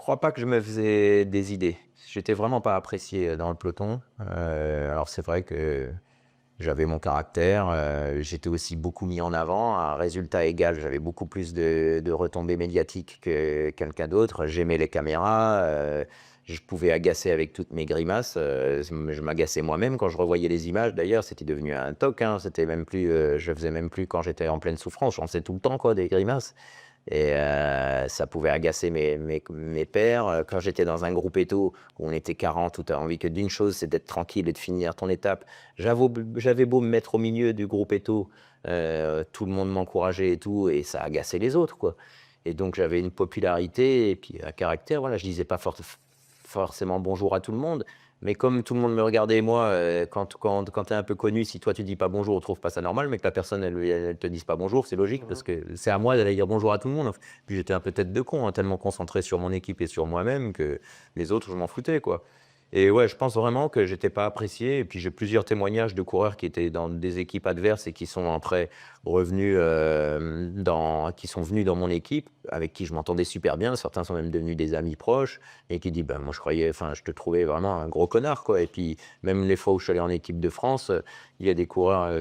crois pas que je me faisais des idées. J'étais vraiment pas apprécié, dans le peloton. Alors c'est vrai que j'avais mon caractère, j'étais aussi beaucoup mis en avant. À résultat égal, j'avais beaucoup plus de retombées médiatiques que quelqu'un d'autre. J'aimais les caméras, je pouvais agacer avec toutes mes grimaces, je m'agaçais moi-même quand je revoyais les images d'ailleurs, c'était devenu un TOC, hein. C'était même plus, je faisais même plus quand j'étais en pleine souffrance, j'en faisais tout le temps quoi, des grimaces. Et ça pouvait agacer mes pairs. Quand j'étais dans un groupe éto où on était 40, où tu as envie que d'une chose, c'est d'être tranquille et de finir ton étape. J'avais beau me mettre au milieu du groupe éto, tout le monde m'encourageait et tout, et ça agaçait les autres, quoi. Et donc j'avais une popularité et puis un caractère, voilà, je disais pas forcément bonjour à tout le monde, mais comme tout le monde me regardait, moi, quand tu es un peu connu, si toi tu dis pas bonjour, on trouve pas ça normal, mais que la personne, elle te dise pas bonjour, c'est logique parce Mmh. que c'est à moi d'aller dire bonjour à tout le monde. Puis j'étais un peu tête de con, hein, tellement concentré sur mon équipe et sur moi-même que les autres, je m'en foutais, quoi. Et ouais, je pense vraiment que j'étais pas apprécié. Et puis j'ai plusieurs témoignages de coureurs qui étaient dans des équipes adverses et qui sont après revenus, qui sont venus dans mon équipe, avec qui je m'entendais super bien. Certains sont même devenus des amis proches et qui disent: «Ben, moi, je te trouvais vraiment un gros connard, quoi». Et puis même les fois où je suis allé en équipe de France, il y a des coureurs,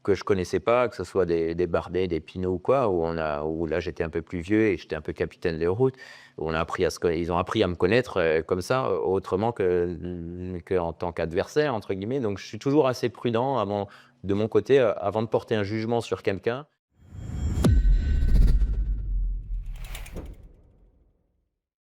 que je connaissais pas, que ce soit des Bardet, des Pinot ou quoi, où là, j'étais un peu plus vieux et j'étais un peu capitaine de route. Où on a appris à se conna Ils ont appris à me connaître, comme ça, autrement qu'en tant «qu'adversaire» entre guillemets. Donc je suis toujours assez prudent avant de mon côté, avant de porter un jugement sur quelqu'un.